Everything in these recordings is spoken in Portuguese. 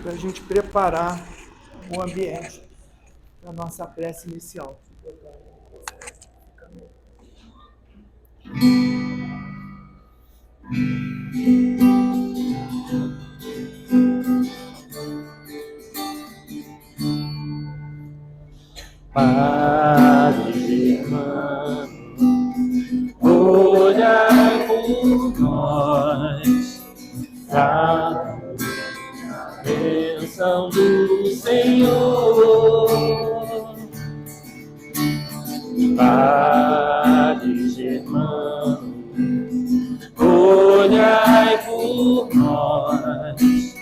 para a gente preparar o ambiente para a nossa prece inicial. Padre Germano, olhai por nós, da bênção do Senhor. Padre Germano, olhai por nós,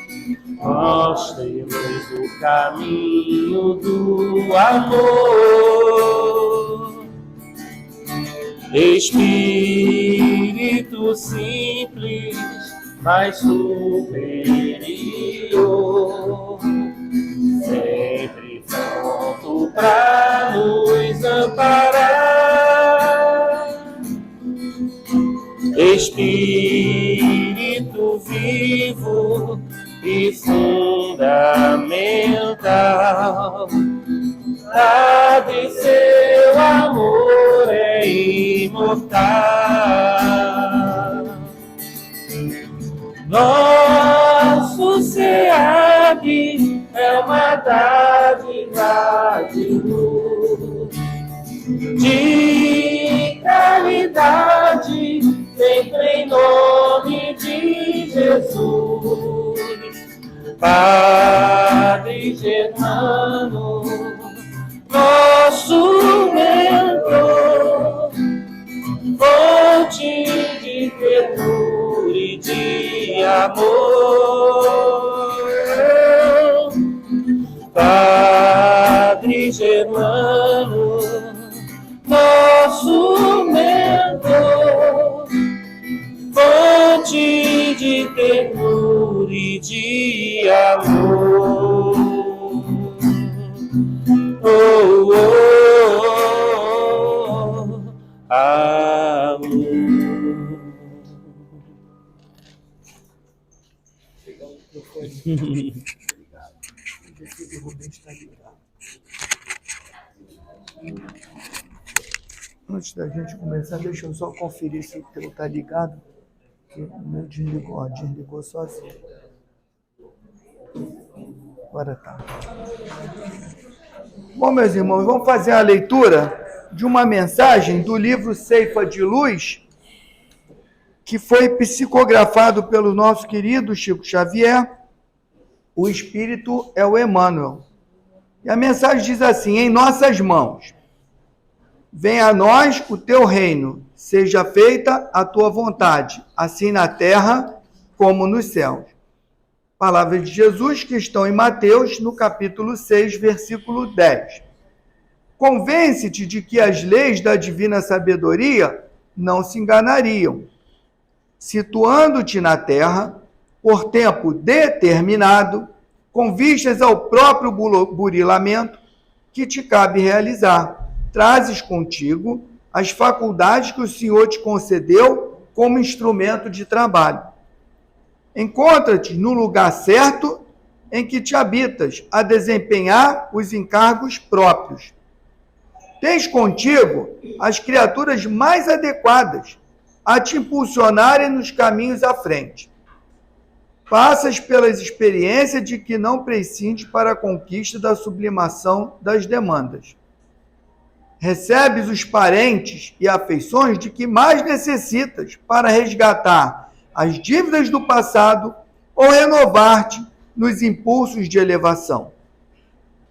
mostre-nos o caminho do amor. Espírito simples, mas superior, sempre pronto para nos amparar. Espírito vivo e fundamental, sabe seu amor é imortal. Nosso SEAB é uma dádiva de luz, de caridade, sempre em nome de Jesus. Padre Germano, nosso mentor, fonte de ternura e de amor. Padre Germano, nosso mentor, fonte de ternura e de amor. Oh, oh, oh, amor. Pegar o microfone. O Rubens está ligado. Antes da gente começar, deixa eu só conferir se o teu está ligado. Que o meu desligou, ó, desligou sozinho. Agora tá. Bom, meus irmãos, vamos fazer a leitura de uma mensagem do livro Ceifa de Luz, que foi psicografado pelo nosso querido Chico Xavier. O Espírito é o Emmanuel. E a mensagem diz assim: em nossas mãos, venha a nós o teu reino, seja feita a tua vontade, assim na terra como nos céus. Palavras de Jesus que estão em Mateus, no capítulo 6, versículo 10. Convence-te de que as leis da divina sabedoria não se enganariam, situando-te na terra, por tempo determinado, com vistas ao próprio burilamento que te cabe realizar. Trazes contigo as faculdades que o Senhor te concedeu como instrumento de trabalho. Encontra-te no lugar certo em que te habitas, a desempenhar os encargos próprios. Tens contigo as criaturas mais adequadas a te impulsionarem nos caminhos à frente. Passas pelas experiências de que não prescindes para a conquista da sublimação das demandas. Recebes os parentes e afeições de que mais necessitas para resgatar as dívidas do passado ou renovar-te nos impulsos de elevação.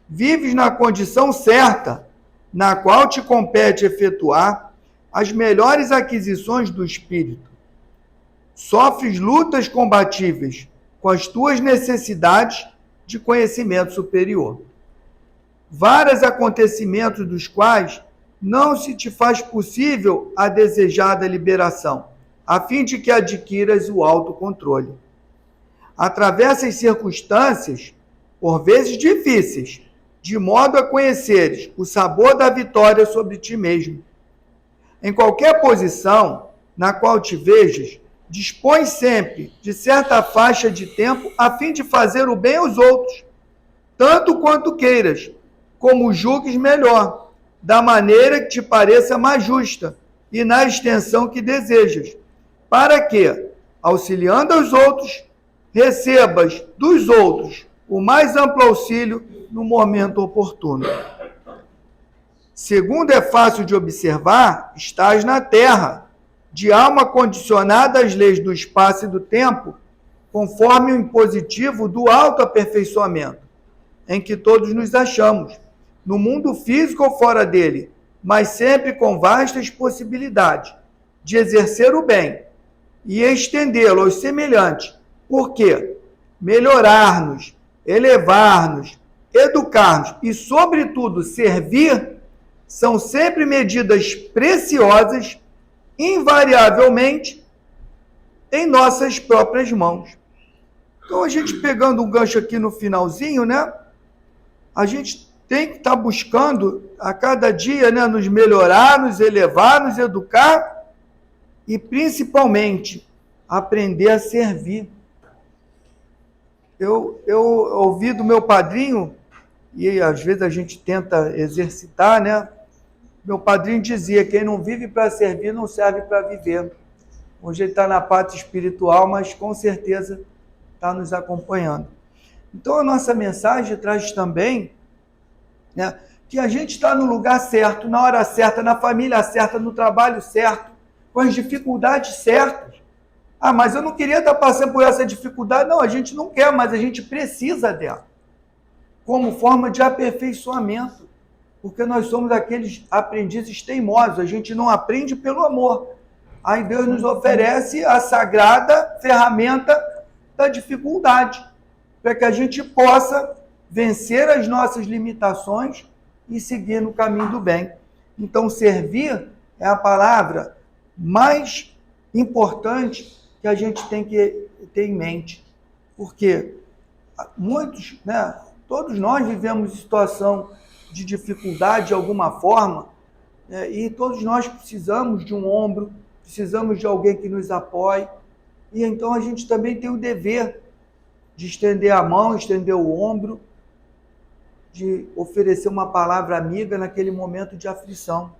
Vives na condição certa, na qual te compete efetuar as melhores aquisições do espírito. Sofres lutas combatíveis com as tuas necessidades de conhecimento superior. Vários acontecimentos dos quais não se te faz possível a desejada liberação, a fim de que adquiras o autocontrole. Atravessas circunstâncias, por vezes difíceis, de modo a conheceres o sabor da vitória sobre ti mesmo. Em qualquer posição na qual te vejas, Dispõe sempre de certa faixa de tempo a fim de fazer o bem aos outros, tanto quanto queiras, como julgues melhor, da maneira que te pareça mais justa e na extensão que desejas, para que, auxiliando aos outros, recebas dos outros o mais amplo auxílio no momento oportuno. Segundo é fácil de observar, estás na terra, de alma condicionada às leis do espaço e do tempo, conforme o impositivo do autoaperfeiçoamento, em que todos nos achamos, no mundo físico ou fora dele, mas sempre com vastas possibilidades de exercer o bem e estendê-lo aos semelhantes, porque melhorar-nos, elevar-nos, educar-nos e, sobretudo, servir são sempre medidas preciosas, invariavelmente, em nossas próprias mãos. Então, a gente pegando um gancho aqui no finalzinho, né? A gente tem que estar buscando a cada dia, né, nos melhorar, nos elevar, nos educar e, principalmente, aprender a servir. Eu ouvi do meu padrinho, e às vezes a gente tenta exercitar, né? Meu padrinho dizia, quem não vive para servir, não serve para viver. Hoje ele está na parte espiritual, mas com certeza está nos acompanhando. Então a nossa mensagem traz também, né, que a gente está no lugar certo, na hora certa, na família certa, no trabalho certo, com as dificuldades certas. Ah, mas eu não queria estar passando por essa dificuldade. Não, a gente não quer, mas a gente precisa dela, como forma de aperfeiçoamento, porque nós somos aqueles aprendizes teimosos, a gente não aprende pelo amor. Aí Deus nos oferece a sagrada ferramenta da dificuldade, para que a gente possa vencer as nossas limitações e seguir no caminho do bem. Então, servir é a palavra mais importante que a gente tem que ter em mente, porque muitos, né, todos nós vivemos situação de dificuldade de alguma forma, né, e todos nós precisamos de um ombro, precisamos de alguém que nos apoie, e então a gente também tem o dever de estender a mão, estender o ombro, de oferecer uma palavra amiga naquele momento de aflição.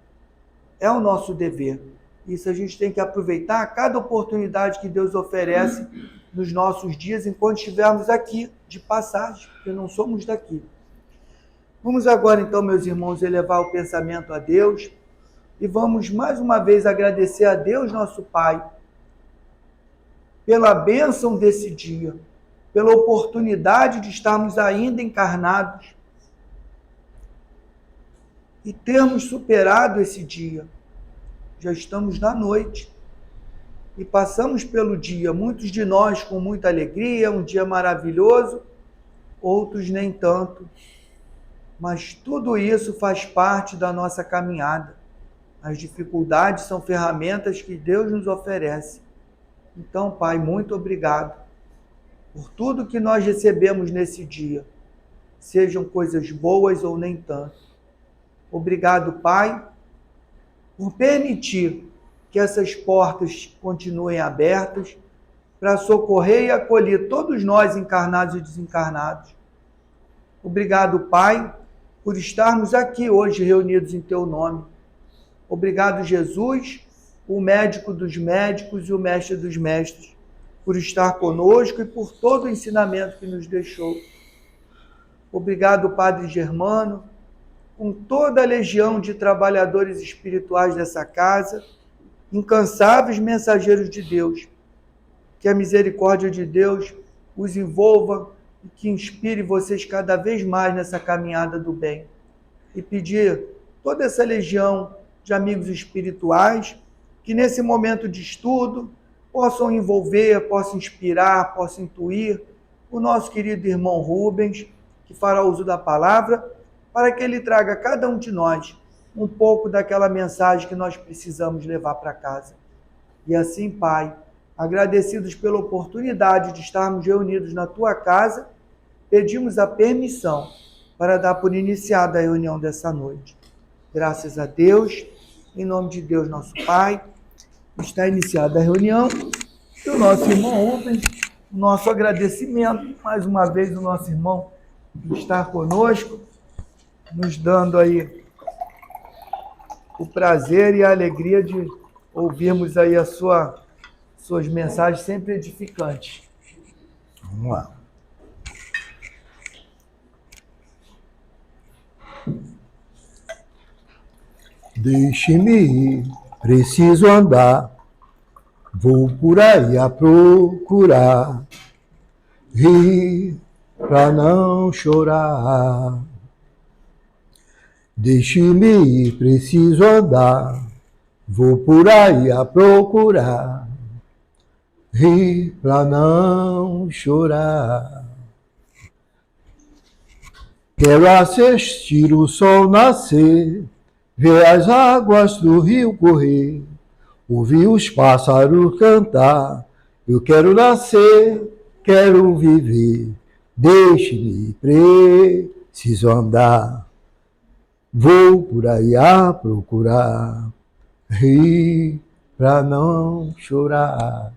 É o nosso dever. Isso a gente tem que aproveitar a cada oportunidade que Deus oferece nos nossos dias, enquanto estivermos aqui, de passagem, porque não somos daqui. Vamos agora, então, meus irmãos, elevar o pensamento a Deus e vamos mais uma vez agradecer a Deus, nosso Pai, pela bênção desse dia, pela oportunidade de estarmos ainda encarnados e termos superado esse dia. Já estamos na noite e passamos pelo dia, muitos de nós com muita alegria, um dia maravilhoso, outros nem tanto, mas tudo isso faz parte da nossa caminhada. As dificuldades são ferramentas que Deus nos oferece. Então, Pai, muito obrigado por tudo que nós recebemos nesse dia, sejam coisas boas ou nem tanto. Obrigado, Pai, por permitir que essas portas continuem abertas para socorrer e acolher todos nós, encarnados e desencarnados. Obrigado, Pai, por estarmos aqui hoje reunidos em Teu nome. Obrigado, Jesus, o médico dos médicos e o mestre dos mestres, por estar conosco e por todo o ensinamento que nos deixou. Obrigado, Padre Germano, com toda a legião de trabalhadores espirituais dessa casa, incansáveis mensageiros de Deus. Que a misericórdia de Deus os envolva e que inspire vocês cada vez mais nessa caminhada do bem. E pedir toda essa legião de amigos espirituais que nesse momento de estudo possam envolver, possam inspirar, possam intuir o nosso querido irmão Rubens, que fará uso da palavra, para que ele traga a cada um de nós um pouco daquela mensagem que nós precisamos levar para casa. E assim, Pai, agradecidos pela oportunidade de estarmos reunidos na Tua casa, pedimos a permissão para dar por iniciada a reunião dessa noite. Graças a Deus, em nome de Deus, nosso Pai, está iniciada a reunião E o nosso irmão Rubens, nosso agradecimento, mais uma vez, o nosso irmão estar conosco, nos dando aí o prazer e a alegria de ouvirmos aí suas mensagens sempre edificantes. Vamos lá. Deixe-me ir, preciso andar, vou por aí a procurar, rir pra não chorar. Deixe-me ir, preciso andar, vou por aí a procurar, rir pra não chorar. Quero assistir o sol nascer, ver as águas do rio correr, ouvir os pássaros cantar. Eu quero nascer, quero viver, deixe-me, preciso andar. Vou por aí a procurar, rir pra não chorar.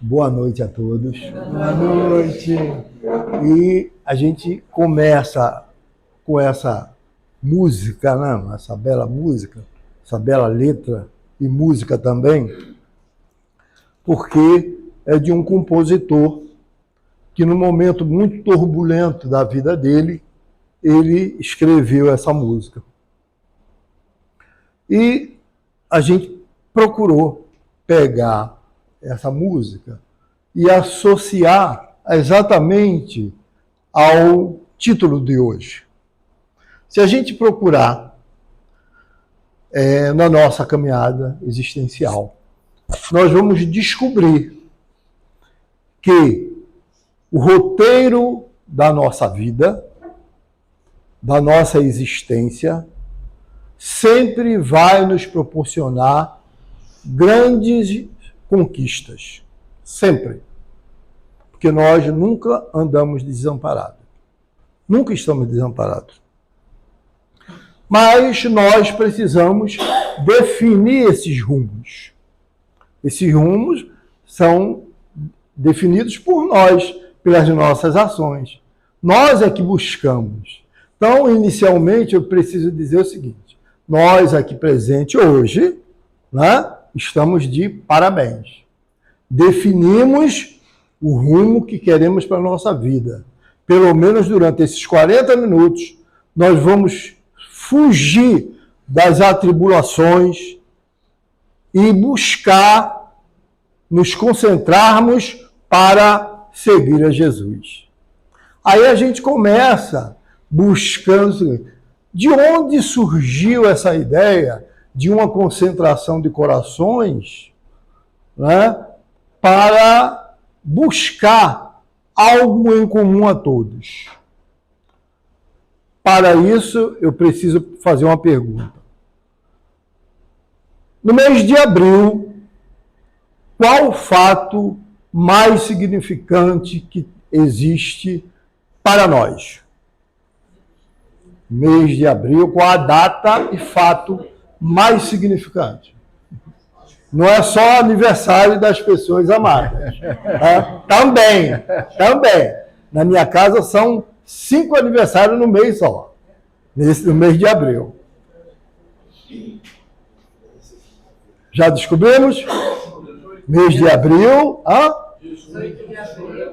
Boa noite a todos. Boa noite. E a gente começa com essa música, né? Essa bela música, essa bela letra e música também, porque é de um compositor que, num momento muito turbulento da vida dele, ele escreveu essa música. E a gente procurou pegar essa música e associar exatamente ao título de hoje. Se a gente procurar na nossa caminhada existencial, nós vamos descobrir que o roteiro da nossa vida, da nossa existência, sempre vai nos proporcionar grandes conquistas. Sempre. Porque nós nunca andamos desamparados. Nunca estamos desamparados. Mas nós precisamos definir esses rumos. Esses rumos são definidos por nós, pelas nossas ações. Nós é que buscamos. Então, inicialmente, eu preciso dizer o seguinte: nós aqui presentes hoje, né, estamos de parabéns. Definimos o rumo que queremos para a nossa vida. Pelo menos durante esses 40 minutos, nós vamos fugir das atribulações e buscar nos concentrarmos para seguir a Jesus. Aí a gente começa buscando de onde surgiu essa ideia de uma concentração de corações, né, para buscar algo em comum a todos. Para isso, eu preciso fazer uma pergunta. No mês de abril, qual o fato mais significante que existe para nós? Mês de abril, qual a data e fato mais significante? Não é só aniversário das pessoas amadas. Tá? Também. Na minha casa são 5 aniversários no mês só. No mês de abril. Já descobrimos? Mês de abril.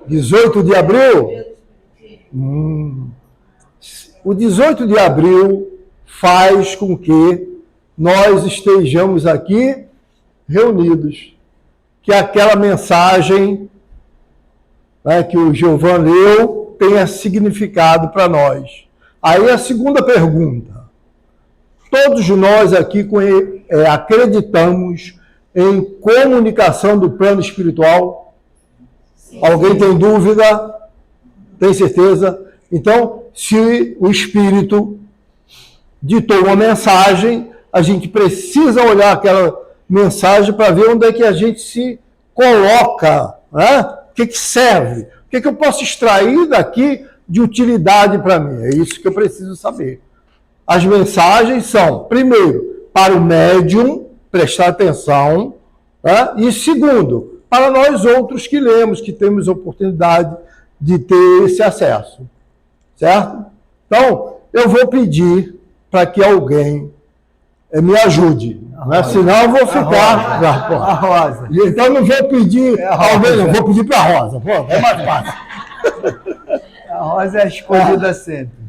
18 de abril? O 18 de abril faz com que nós estejamos aqui reunidos. Que aquela mensagem, né, que o Giovan leu tenha significado para nós. Aí a segunda pergunta. Todos nós aqui acreditamos em comunicação do plano espiritual? Sim. Alguém tem dúvida? Tem certeza? Então, se o Espírito ditou uma mensagem, a gente precisa olhar aquela mensagem para ver onde é que a gente se coloca, né? O que serve? O que eu posso extrair daqui de utilidade para mim? É isso que eu preciso saber. As mensagens são, primeiro, para o médium prestar atenção, Tá? E segundo, para nós outros que lemos, que temos oportunidade de ter esse acesso. Certo? Então, eu vou pedir para que alguém me ajude. Né? Senão eu vou ficar... A Rosa. Então não vou pedir alguém, não. Vou pedir para a Rosa. Pô, é mais fácil. A Rosa é a escolhida sempre.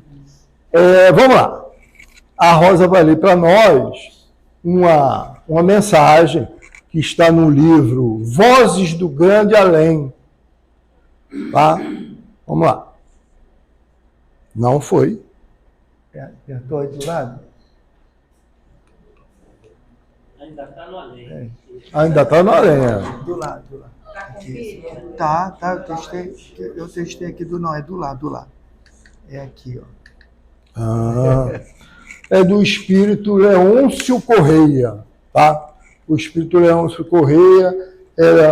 Vamos lá. A Rosa vai ler para nós uma mensagem que está no livro Vozes do Grande Além. Tá? Vamos lá. Não foi. Apertou aí do lado? Ainda está no além. Ainda está no além. Do lado. Aqui. Tá, eu testei aqui não, é do lado. É aqui, ó. É do espírito Leôncio Correia, tá? O espírito Leôncio Correia era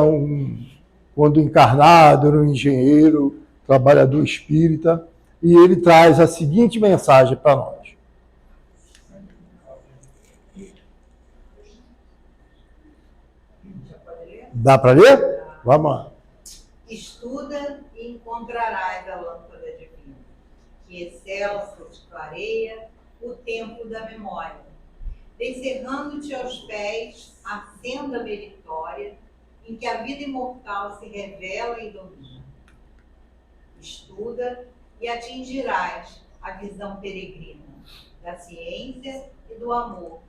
quando encarnado, era um engenheiro, trabalhador espírita, e ele traz a seguinte mensagem para nós. Dá para ler? Vamos lá. Estuda e encontrarás a lâmpada divina, que excelsa clareia o templo da memória, descerrando-te aos pés a senda meritória em que a vida imortal se revela e domina. Estuda e atingirás a visão peregrina da ciência e do amor,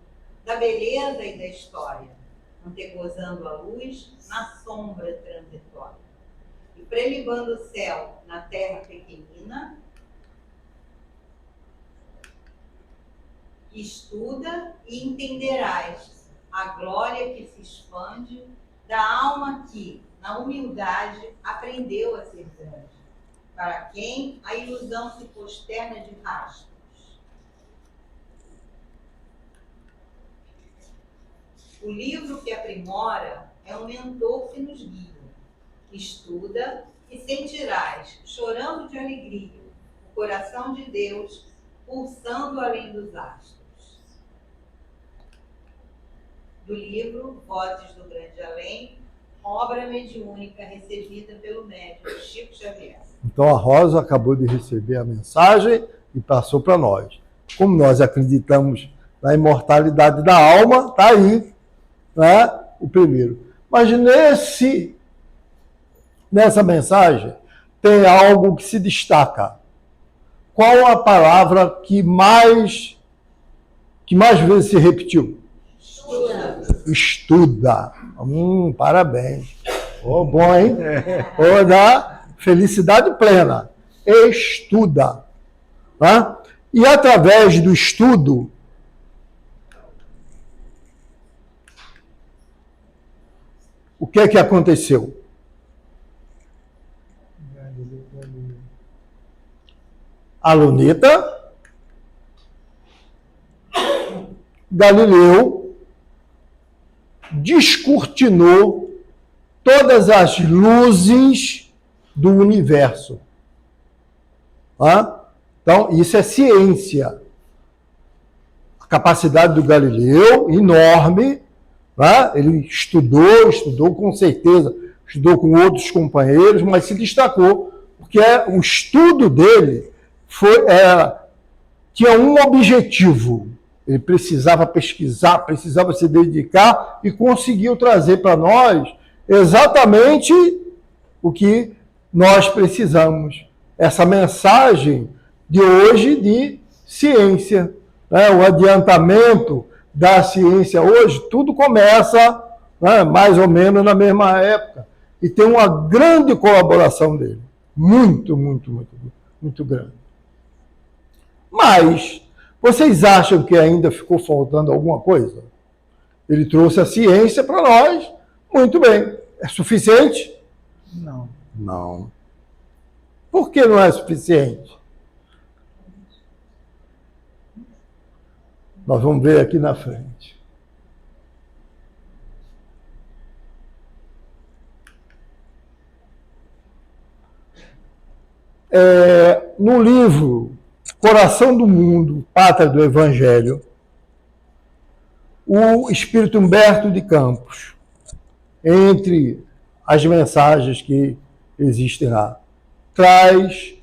da beleza e da história, antegozando a luz na sombra transitória e prelibando o céu na terra pequenina. Estuda e entenderás a glória que se expande da alma que, na humildade, aprendeu a ser grande, para quem a ilusão se posterna de rastros. O livro que aprimora é um mentor que nos guia. Estuda e sentirás, chorando de alegria, o coração de Deus pulsando além dos astros. Do livro Vozes do Grande Além, obra mediúnica recebida pelo médium Chico Xavier. Então a Rosa acabou de receber a mensagem e passou para nós. Como nós acreditamos na imortalidade da alma, está aí, né, o primeiro. Mas nessa mensagem tem algo que se destaca. Qual a palavra que mais vezes se repetiu? Estuda. Parabéns. Bom, hein? Da felicidade plena. Estuda. Tá? E através do estudo, o que é que aconteceu? A luneta, Galileu descortinou todas as luzes do universo. Tá? Então, isso é ciência. A capacidade do Galileu, enorme, tá? Ele estudou com certeza, estudou com outros companheiros, mas se destacou, porque o estudo dele tinha um objetivo. Ele precisava pesquisar, precisava se dedicar e conseguiu trazer para nós exatamente o que nós precisamos. Essa mensagem de hoje de ciência. Né? O adiantamento da ciência hoje, tudo começa, né, mais ou menos na mesma época. E tem uma grande colaboração dele. Muito, muito, muito, muito grande. Mas, vocês acham que ainda ficou faltando alguma coisa? Ele trouxe a ciência para nós, muito bem. É suficiente? Não. Não. Por que não é suficiente? Nós vamos ver aqui na frente. No livro Coração do Mundo, Pátria do Evangelho, o espírito Humberto de Campos, entre as mensagens que existem lá. Traz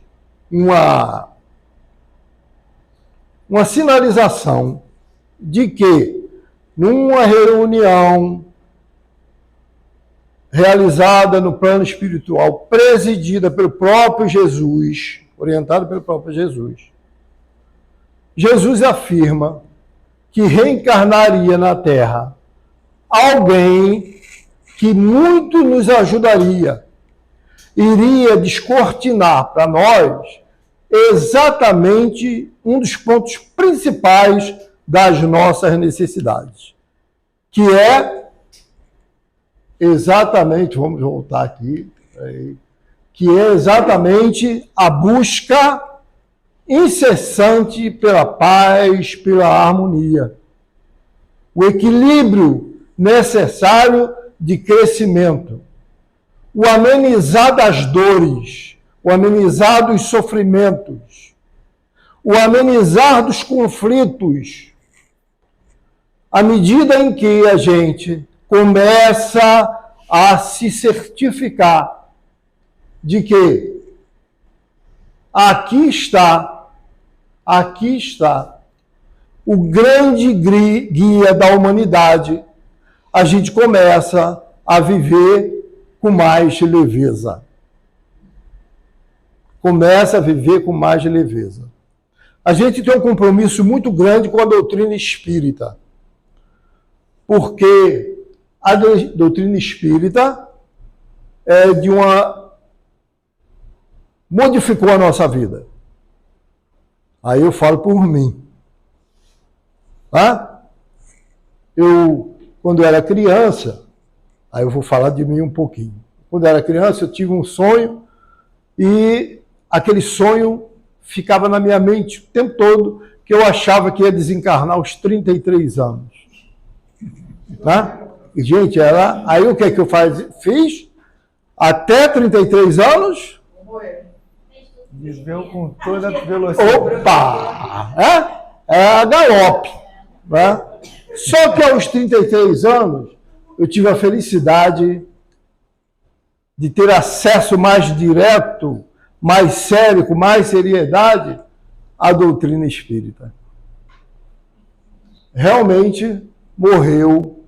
uma sinalização de que, numa reunião realizada no plano espiritual, presidida pelo próprio Jesus, orientada pelo próprio Jesus, Jesus afirma que reencarnaria na Terra alguém que muito nos ajudaria, iria descortinar para nós exatamente um dos pontos principais das nossas necessidades, que é exatamente, vamos voltar aqui, que é exatamente a busca incessante pela paz, pela harmonia, o equilíbrio necessário de crescimento, o amenizar das dores, o amenizar dos sofrimentos, o amenizar dos conflitos, à medida em que a gente começa a se certificar de que aqui está o grande guia da humanidade, a gente começa a viver com mais leveza. Começa a viver com mais leveza. A gente tem um compromisso muito grande com a doutrina espírita, porque a doutrina espírita modificou a nossa vida. Aí eu falo por mim. Tá? Quando eu era criança, aí eu vou falar de mim um pouquinho. Quando eu era criança, eu tive um sonho e aquele sonho ficava na minha mente o tempo todo, que eu achava que ia desencarnar aos 33 anos. Tá? E, gente, aí o que é que eu fiz? Até 33 anos... Viveu com toda a velocidade. Opa! É a galope. Né? Só que aos 33 anos, eu tive a felicidade de ter acesso mais direto, mais sério, com mais seriedade, à doutrina espírita. Realmente morreu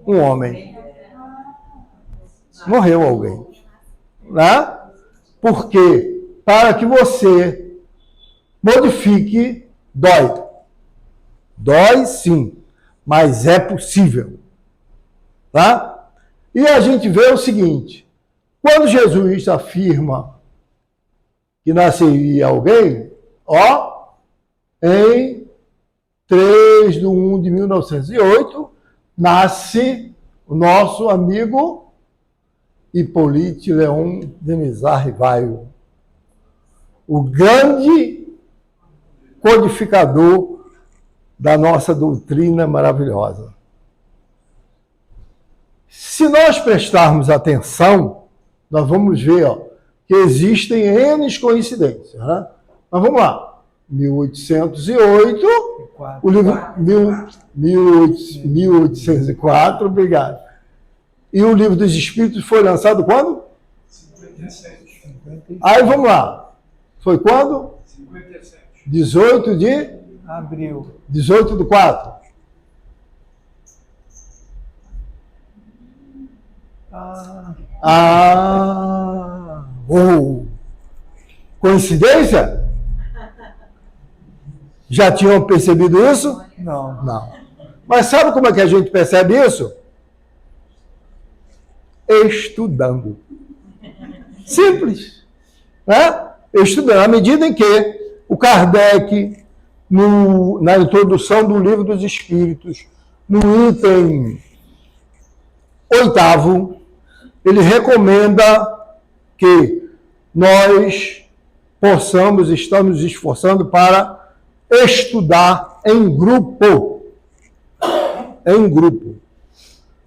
um homem. Morreu alguém. Né? Porque para que você modifique, dói. Dói sim, mas é possível. Tá? E a gente vê o seguinte, quando Jesus afirma que nasceria alguém, em 3/1/1908, nasce o nosso amigo Hippolyte Léon Denis Rivaio, o grande codificador da nossa doutrina maravilhosa. Se nós prestarmos atenção, nós vamos ver que existem N coincidências. Né? Mas vamos lá. 1808, o livro 1804, obrigado. E o Livro dos Espíritos foi lançado quando? 57. Aí vamos lá. Foi quando? 57. 18 de Abril. 18/4. Coincidência? Já tinham percebido isso? Não. Não. Mas sabe como é que a gente percebe isso? Estudando. Simples. Né? Estudando. À medida em que o Kardec, na introdução do Livro dos Espíritos, no item 8º, ele recomenda que nós possamos estar nos esforçando para estudar em grupo. Em grupo.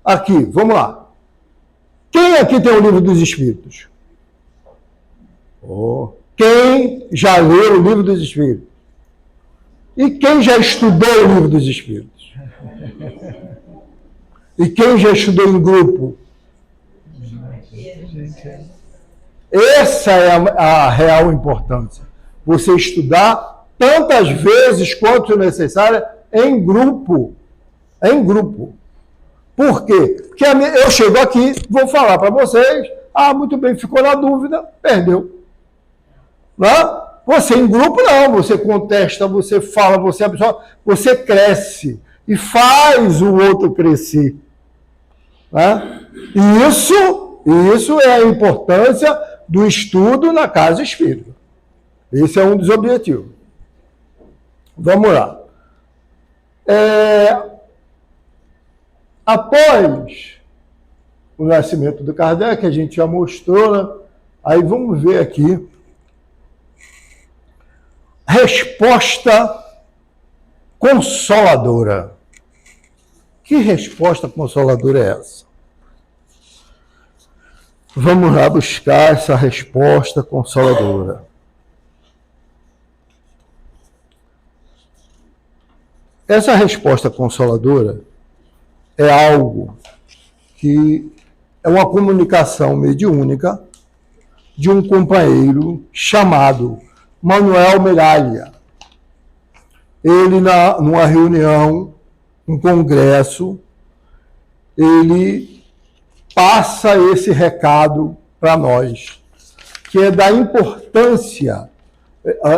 Aqui, vamos lá. Quem aqui tem o Livro dos Espíritos? Quem já leu o Livro dos Espíritos? E quem já estudou o Livro dos Espíritos? E quem já estudou em grupo? Essa é a real importância. Você estudar tantas vezes quanto necessário em grupo. Em grupo. Por quê? Porque eu chego aqui, vou falar para vocês, muito bem, ficou na dúvida, perdeu. Não? Você em grupo não, você contesta, você fala, você absorve, você cresce e faz o outro crescer. Né? Isso é a importância do estudo na casa espírita. Esse é um dos objetivos. Vamos lá. Após o nascimento do Kardec, a gente já mostrou, né? Aí vamos ver aqui. Resposta consoladora. Que resposta consoladora é essa? Vamos lá buscar essa resposta consoladora. Essa resposta consoladora é algo que é uma comunicação mediúnica de um companheiro chamado Manuel Miralha. Ele, numa reunião, um congresso, ele passa esse recado para nós, que é da importância,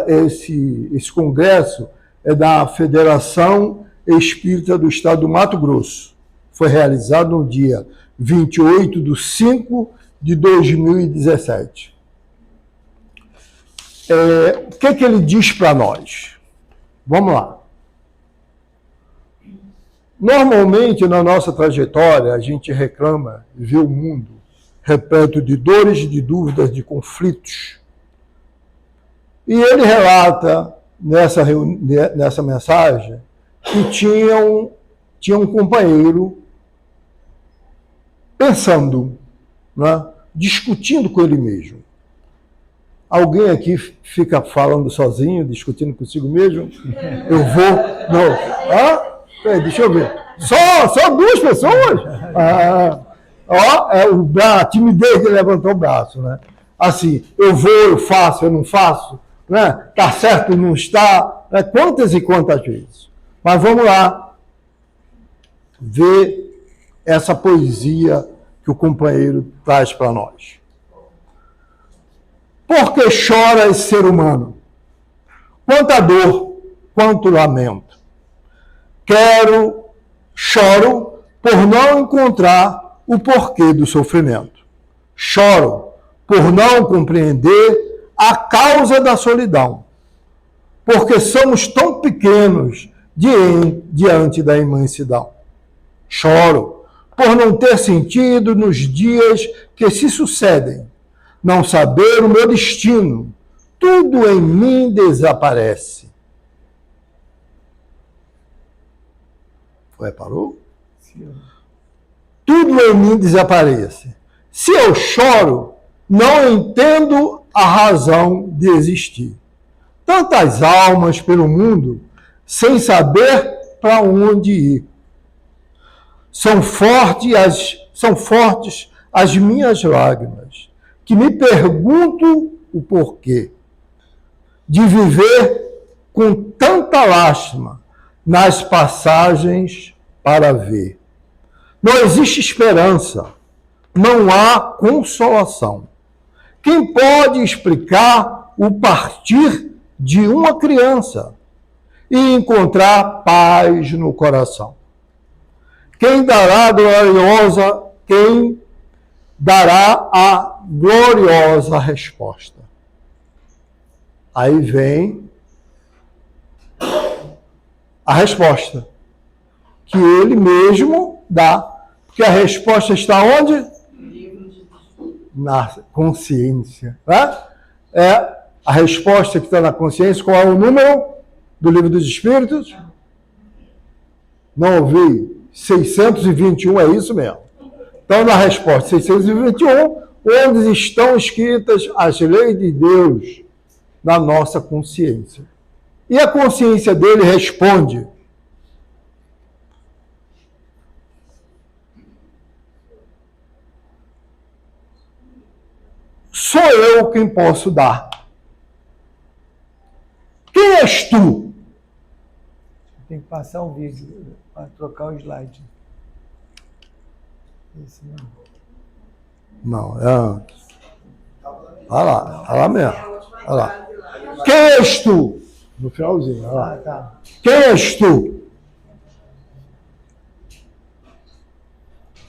esse congresso é da Federação Espírita do Estado do Mato Grosso. Foi realizado no dia 28/5/2017. O que ele diz para nós? Vamos lá. Normalmente, na nossa trajetória, a gente reclama e vê o mundo repleto de dores, de dúvidas, de conflitos. E ele relata nessa mensagem que tinha um companheiro pensando, né, discutindo com ele mesmo. Alguém aqui fica falando sozinho, discutindo consigo mesmo? Eu vou... Não. Deixa eu ver. Só 2 pessoas? A timidez que levantou o braço, né? Assim, eu vou, eu faço, eu não faço, né? Tá certo, não está, né? Quantas e quantas vezes. Mas vamos lá ver essa poesia que o companheiro traz para nós. Por que choras, ser humano? Quanta dor, quanto lamento. Choro por não encontrar o porquê do sofrimento. Choro por não compreender a causa da solidão. Porque somos tão pequenos diante da imensidão. Choro por não ter sentido nos dias que se sucedem. Não saber o meu destino. Tudo em mim desaparece. Reparou? Tudo em mim desaparece. Se eu choro, não entendo a razão de existir. Tantas almas pelo mundo, sem saber para onde ir. São fortes as minhas lágrimas, que me pergunto o porquê de viver com tanta lástima nas passagens para ver. Não existe esperança, não há consolação. Quem pode explicar o partir de uma criança e encontrar paz no coração? Quem dará a gloriosa resposta? Aí vem a resposta, que ele mesmo dá. Porque a resposta está onde? Na consciência. Né? A resposta que está na consciência. Qual é o número do Livro dos Espíritos? Não ouvi. 621, é isso mesmo. Então, na resposta 621, onde estão escritas as leis de Deus na nossa consciência. E a consciência dele responde: sou eu quem posso dar. Quem és tu? Tem que passar o vídeo para trocar o slide. Esse não. Não, é antes. Olha lá mesmo. Olha lá. Quem és tu? No finalzinho, olha lá. Tá. Quem és tu?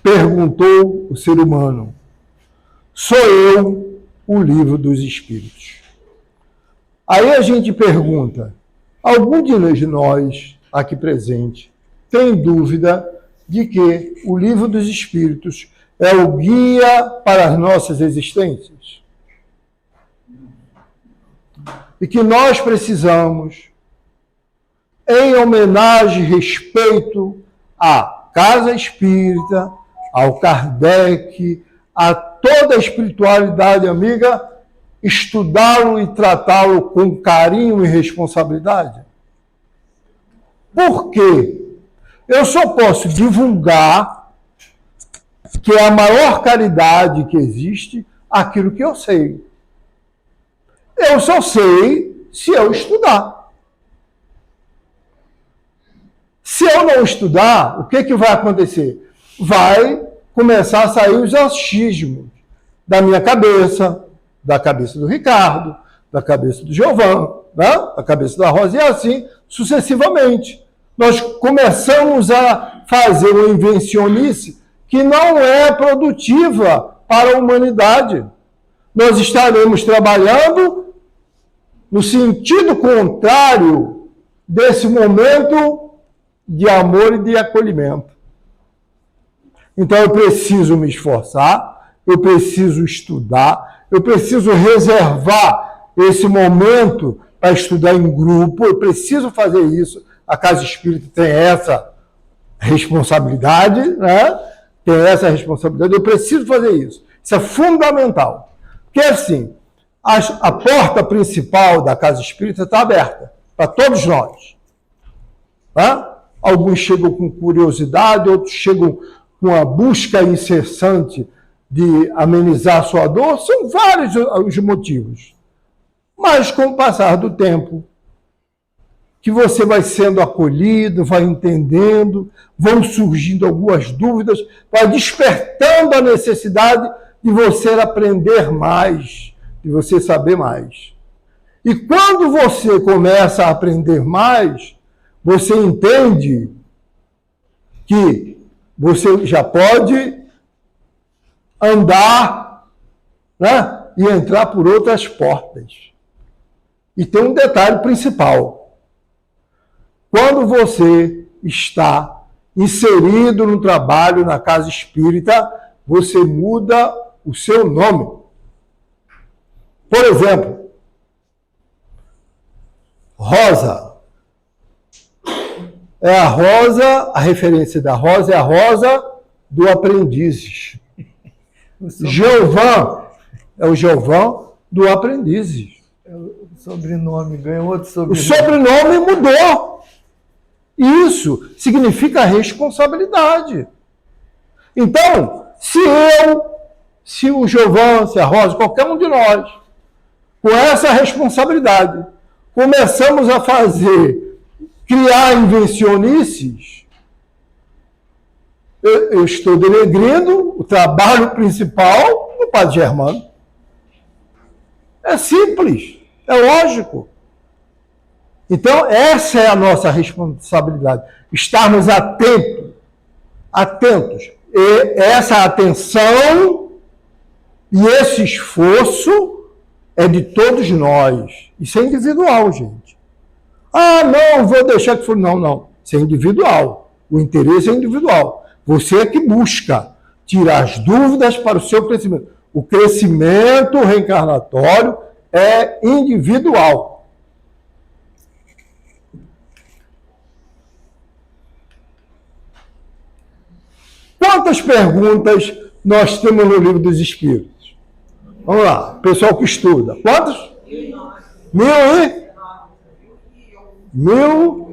Perguntou o ser humano. Sou eu, o livro dos Espíritos. Aí a gente pergunta, algum de nós aqui presente tem dúvida de que o livro dos Espíritos é o guia para as nossas existências? E que nós precisamos, em homenagem e respeito à Casa Espírita, ao Kardec, a toda a espiritualidade amiga, estudá-lo e tratá-lo com carinho e responsabilidade? Por quê? Eu só posso divulgar, que é a maior caridade que existe, aquilo que eu sei. Eu só sei se eu estudar. Se eu não estudar, o que vai acontecer? Vai começar a sair os achismos da minha cabeça, da cabeça do Ricardo, da cabeça do Giovan, né? Da cabeça da Rosa, e assim sucessivamente. Nós começamos a fazer uma invencionice que não é produtiva para a humanidade. Nós estaremos trabalhando no sentido contrário desse momento de amor e de acolhimento. Então eu preciso me esforçar, eu preciso estudar, eu preciso reservar esse momento para estudar em grupo, eu preciso fazer isso. A Casa Espírita tem essa responsabilidade, né? Tem essa responsabilidade, eu preciso fazer isso. Isso é fundamental. Porque assim, a porta principal da Casa Espírita está aberta para todos nós. Tá? Alguns chegam com curiosidade, outros chegam com a busca incessante de amenizar a sua dor. São vários os motivos. Mas com o passar do tempo, que você vai sendo acolhido, vai entendendo, vão surgindo algumas dúvidas, vai despertando a necessidade de você aprender mais, de você saber mais. E quando você começa a aprender mais, você entende que você já pode andar, né, e entrar por outras portas. E tem um detalhe principal. Quando você está inserido no trabalho na Casa Espírita, você muda o seu nome. Por exemplo, Rosa. É a Rosa, a referência da Rosa é a Rosa do Aprendizes. Giovan é o Giovan do Aprendizes. O sobrenome ganhou outro sobrenome. O sobrenome mudou. Isso significa responsabilidade. Então, se o Giovan, se a Rosa, qualquer um de nós, com essa responsabilidade, começamos a criar invencionices, eu estou denegrindo o trabalho principal do Padre Germano. É simples, é lógico. Então, essa é a nossa responsabilidade, estarmos atentos. E essa atenção e esse esforço é de todos nós. Isso é individual, gente. Ah, não, vou deixar que for. Não. Isso é individual. O interesse é individual. Você é que busca tirar as dúvidas para o seu crescimento. O crescimento reencarnatório é individual. Quantas perguntas nós temos no Livro dos Espíritos? Vamos lá, pessoal que estuda. Quantos? 1019.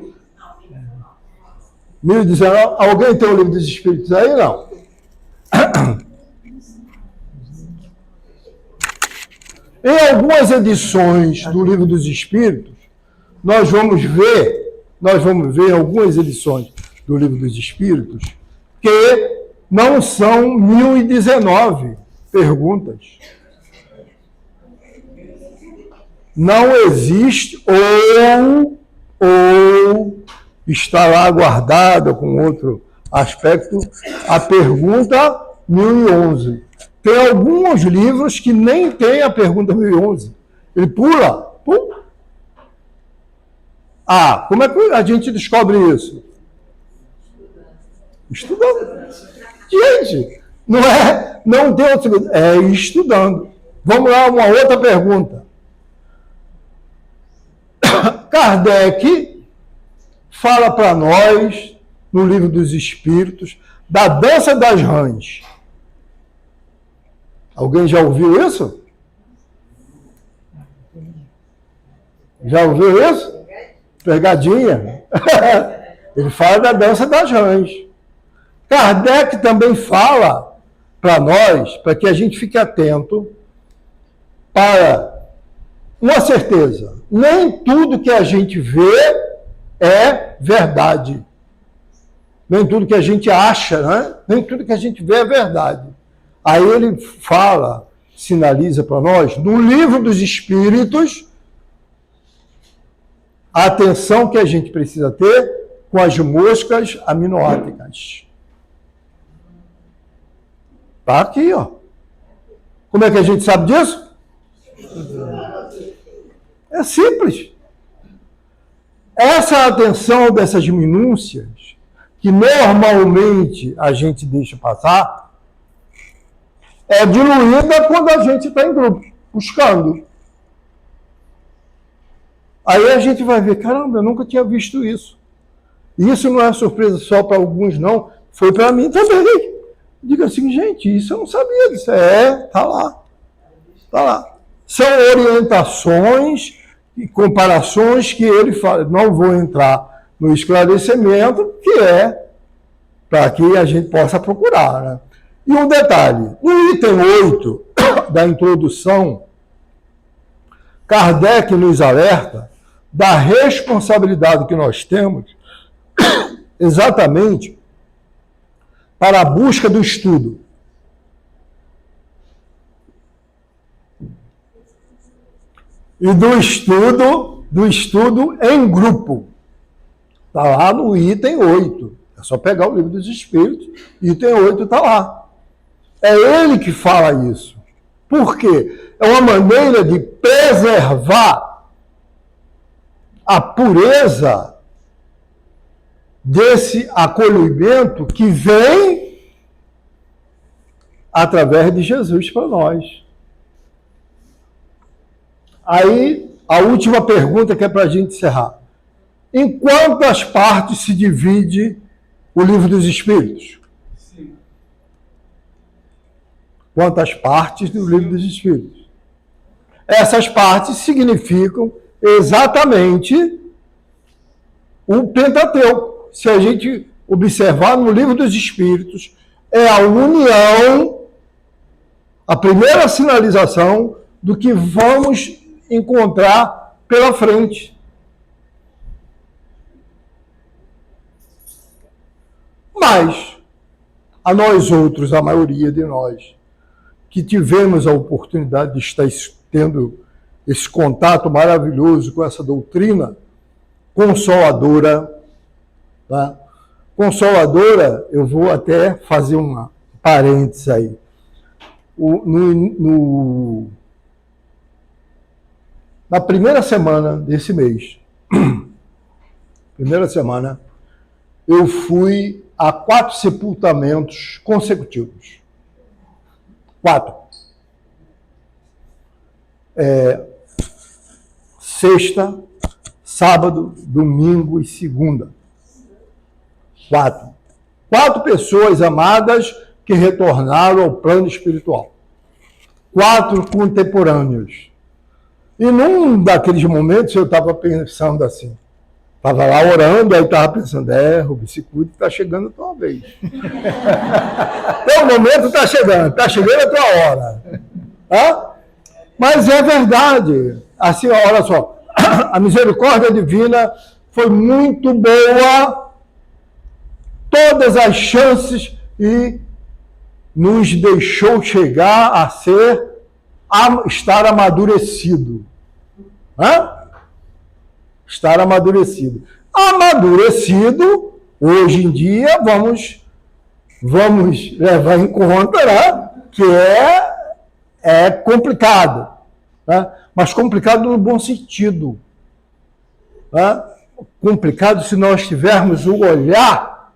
Alguém tem o Livro dos Espíritos aí? Não. Em algumas edições do Livro dos Espíritos, nós vamos ver em algumas edições do Livro dos Espíritos, que não são 1019 perguntas. Não existe, ou está lá guardada com outro aspecto, a pergunta 1011. Tem alguns livros que nem tem a pergunta 1011. Ele pula. Pum. Ah, como é que a gente descobre isso? Estudando. Gente, não tem outro, é estudando. Vamos lá, uma outra pergunta. Kardec fala para nós, no Livro dos Espíritos, da dança das rãs. Alguém já ouviu isso? Já ouviu isso? Pegadinha. Ele fala da dança das rãs. Kardec também fala para nós, para que a gente fique atento, para uma certeza: nem tudo que a gente vê é verdade. Nem tudo que a gente acha, né? Nem tudo que a gente vê é verdade. Aí ele fala, sinaliza para nós, no Livro dos Espíritos, a atenção que a gente precisa ter com as moscas aminoáticas. Está aqui, ó. Como é que a gente sabe disso? É simples. Essa atenção dessas minúcias, que normalmente a gente deixa passar, é diluída quando a gente está em grupo, buscando. Aí a gente vai ver, caramba, eu nunca tinha visto isso. Isso não é surpresa só para alguns, não. Foi para mim também. Diga assim, gente, isso eu não sabia disso. Tá lá. Está lá. São orientações e comparações que ele fala. Não vou entrar no esclarecimento, que é para que a gente possa procurar, né? E um detalhe, no item 8 da introdução, Kardec nos alerta da responsabilidade que nós temos exatamente para a busca do estudo. E do estudo em grupo. Está lá no item 8. É só pegar o Livro dos Espíritos, item 8 está lá. É ele que fala isso. Por quê? É uma maneira de preservar a pureza desse acolhimento que vem através de Jesus para nós. Aí, a última pergunta que é para a gente encerrar. Em quantas partes se divide o Livro dos Espíritos? Quantas partes do Livro dos Espíritos? Essas partes significam exatamente o Pentateuco. Se a gente observar no Livro dos Espíritos, é a união, a primeira sinalização do que vamos encontrar pela frente. Mas, a nós outros, a maioria de nós, que tivemos a oportunidade de estar tendo esse contato maravilhoso com essa doutrina consoladora, tá? Consoladora, eu vou até fazer uma parêntese aí. Na primeira semana desse mês, eu fui a 4 sepultamentos consecutivos. 4. Sexta, sábado, domingo e segunda. 4. 4 pessoas amadas que retornaram ao plano espiritual. 4 contemporâneos. E num daqueles momentos eu estava pensando assim, estava lá orando, aí estava pensando, Rubens, se cuida, está chegando a tua vez. Teu momento está chegando a tua hora. Hã? Mas é verdade. Assim, olha só, a misericórdia divina foi muito boa, todas as chances, e nos deixou chegar a estar amadurecido. Estar amadurecido. Amadurecido, hoje em dia, vamos levar em conta, né, que é complicado, né? Mas complicado no bom sentido. Né? Complicado se nós tivermos o olhar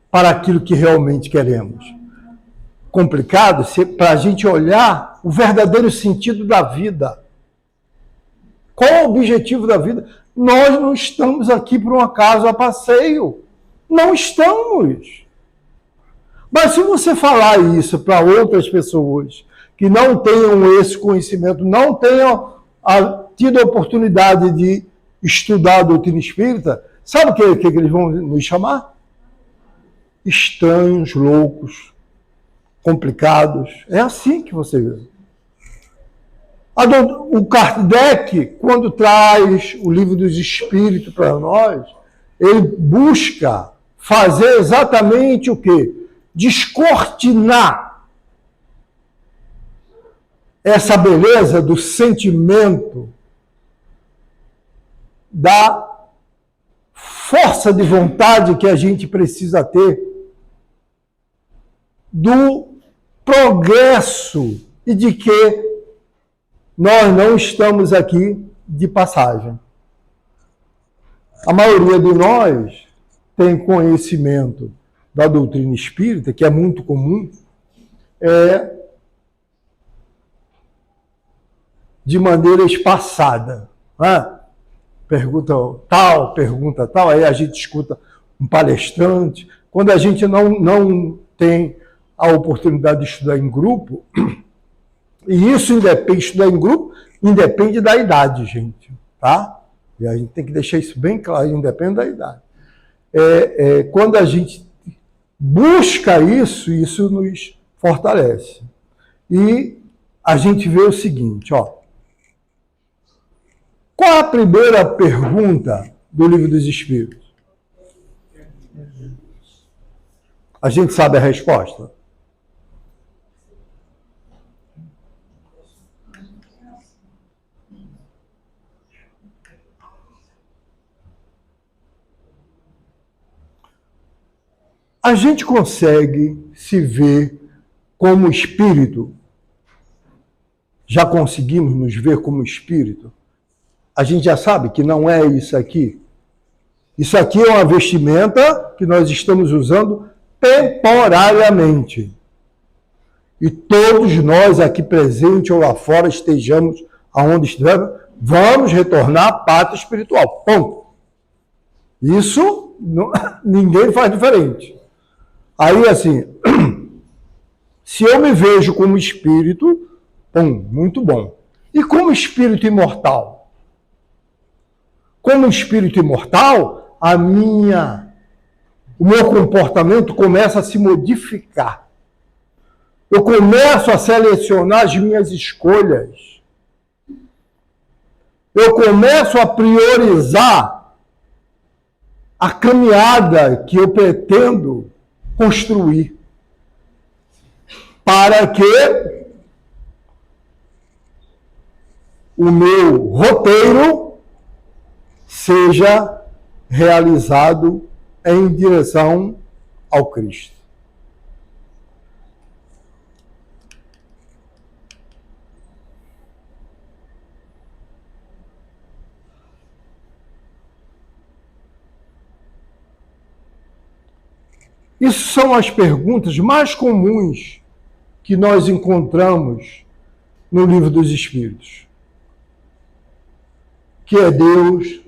para aquilo que realmente queremos. Complicado para a gente olhar o verdadeiro sentido da vida. Qual é o objetivo da vida? Nós não estamos aqui por um acaso a passeio. Não estamos. Mas se você falar isso para outras pessoas que não tenham esse conhecimento, não tenham tido a oportunidade de estudar a doutrina espírita, sabe o que eles vão nos chamar? Estranhos, loucos, complicados. É assim que você vê. O Kardec, quando traz o Livro dos Espíritos para nós, ele busca fazer exatamente o quê? Descortinar essa beleza do sentimento, da força de vontade que a gente precisa ter, do progresso e de que nós não estamos aqui de passagem. A maioria de nós tem conhecimento da doutrina espírita, que é muito comum, de maneira espaçada. Né? Pergunta tal, aí a gente escuta um palestrante. Quando a gente não tem a oportunidade de estudar em grupo, e isso estudar em grupo independe da idade, gente, tá? E a gente tem que deixar isso bem claro, independe da idade. Quando a gente busca isso nos fortalece. E a gente vê o seguinte, ó. Qual a primeira pergunta do Livro dos Espíritos? A gente sabe a resposta? A gente consegue se ver como espírito? Já conseguimos nos ver como espírito? A gente já sabe que não é isso aqui. Isso aqui é uma vestimenta que nós estamos usando temporariamente. E todos nós aqui presentes ou lá fora, estejamos aonde estivermos, vamos retornar à pátria espiritual. Ponto. Isso ninguém faz diferente. Aí, assim, se eu me vejo como espírito, muito bom. E como espírito imortal? Como espírito imortal, o meu comportamento começa a se modificar. Eu começo a selecionar as minhas escolhas. Eu começo a priorizar a caminhada que eu pretendo construir para que o meu roteiro seja realizado em direção ao Cristo. Isso são as perguntas mais comuns que nós encontramos no Livro dos Espíritos. Que é Deus?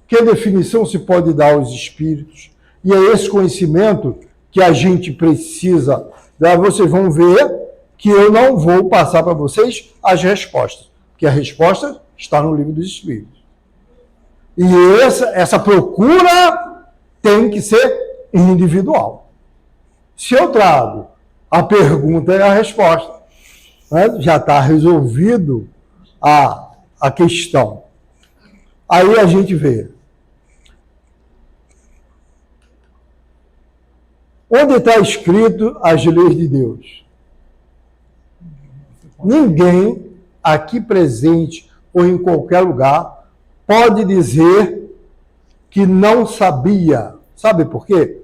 Que definição se pode dar aos espíritos? E é esse conhecimento que a gente precisa. Vocês vão ver que eu não vou passar para vocês as respostas, porque a resposta está no Livro dos Espíritos. E essa procura tem que ser individual. Se eu trago a pergunta e a resposta, né? Já está resolvido a questão. Aí a gente vê. Onde está escrito as leis de Deus? Ninguém aqui presente ou em qualquer lugar pode dizer que não sabia. Sabe por quê?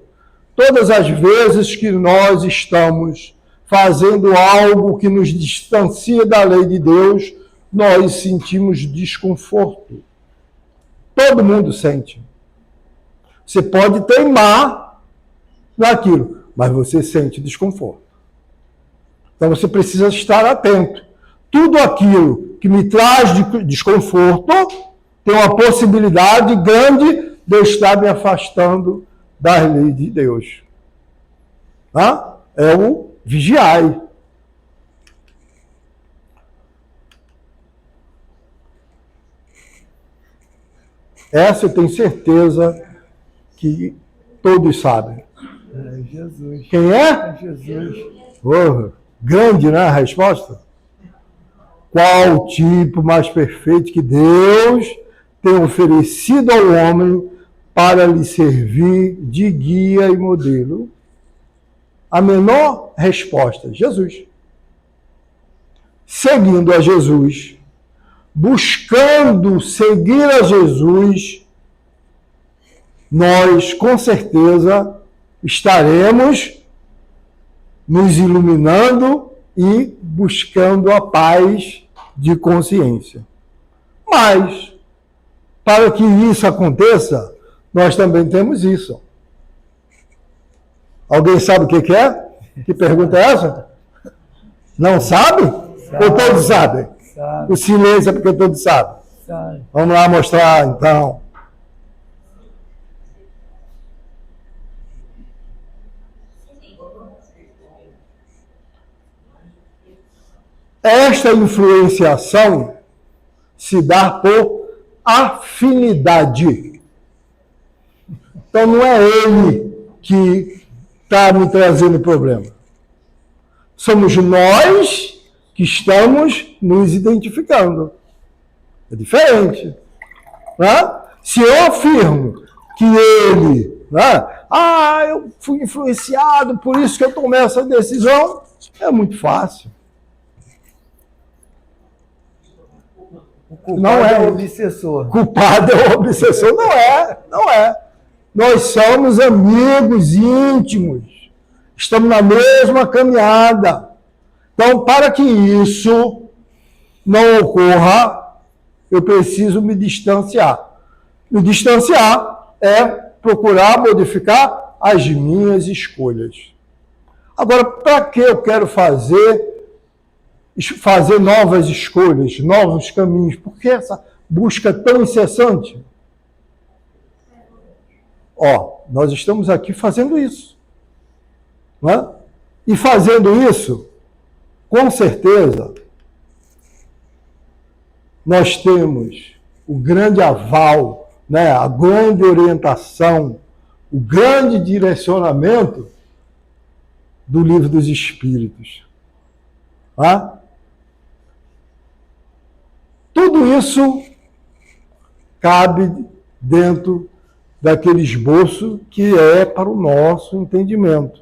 Todas as vezes que nós estamos fazendo algo que nos distancia da lei de Deus, nós sentimos desconforto. Todo mundo sente. Você pode teimar naquilo, mas você sente desconforto. Então você precisa estar atento. Tudo aquilo que me traz desconforto tem uma possibilidade grande de eu estar me afastando das leis de Deus. Tá? É o vigiai. Essa eu tenho certeza que todos sabem. É Jesus. Quem é? É Jesus. Oh, grande, né, a resposta? Qual o tipo mais perfeito que Deus tem oferecido ao homem para lhe servir de guia e modelo? A menor resposta, Jesus. Seguindo a Jesus, buscando seguir a Jesus, nós com certeza estaremos nos iluminando e buscando a paz de consciência. Mas, para que isso aconteça, nós também temos isso. Alguém sabe o que é? Que pergunta é essa? Não sabe? Ou todos sabem? Sabe, O silêncio é porque todos sabem. sabe. Vamos lá mostrar, então. Esta influenciação se dá por afinidade. Então não é ele que está me trazendo problema. Somos nós que estamos nos identificando. É diferente. Né? Se eu afirmo que ele, né, eu fui influenciado, por isso que eu tomei essa decisão, é muito fácil. O culpado Não é. é o obsessor. Culpado é o obsessor. Não é, não é. Nós somos amigos íntimos. Estamos na mesma caminhada. Então, para que isso não ocorra, eu preciso me distanciar. Me distanciar é procurar modificar as minhas escolhas. Agora, para que eu quero fazer novas escolhas, novos caminhos? Por que essa busca tão incessante? Nós estamos aqui fazendo isso. Não é? E fazendo isso, com certeza, nós temos o grande aval, né, a grande orientação, o grande direcionamento do Livro dos Espíritos. Tá? Tudo isso cabe dentro daquele esboço que é para o nosso entendimento.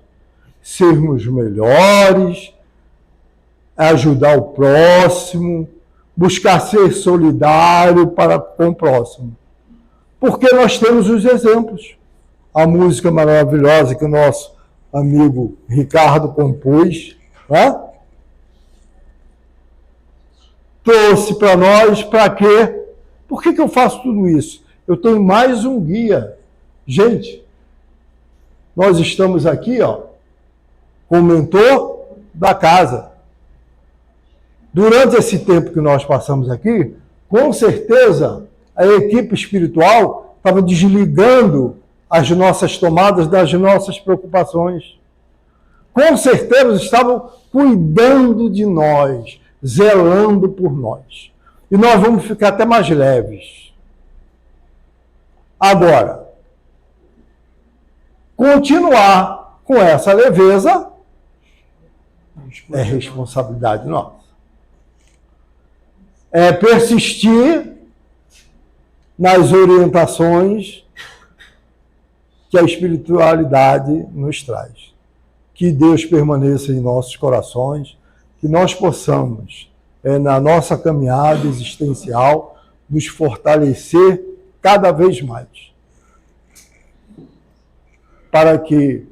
Sermos melhores, ajudar o próximo, buscar ser solidário com o próximo. Porque nós temos os exemplos. A música maravilhosa que o nosso amigo Ricardo compôs, né? Trouxe para nós, para quê? Por que eu faço tudo isso? Eu tenho mais um guia. Gente, nós estamos aqui, com o mentor da casa. Durante esse tempo que nós passamos aqui, com certeza, a equipe espiritual estava desligando as nossas tomadas das nossas preocupações. Com certeza estavam cuidando de nós, zelando por nós. E nós vamos ficar até mais leves. Agora, continuar com essa leveza é responsabilidade nossa. é persistir nas orientações que a espiritualidade nos traz. Que Deus permaneça em nossos corações, que nós possamos, na nossa caminhada existencial, nos fortalecer cada vez mais, para que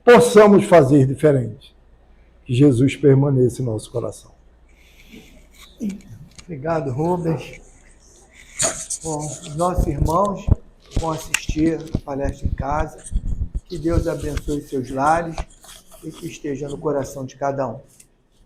possamos fazer diferente. Que Jesus permaneça em nosso coração. Obrigado, Rubens. Bom, os nossos irmãos vão assistir a palestra em casa. Que Deus abençoe seus lares e que esteja no coração de cada um.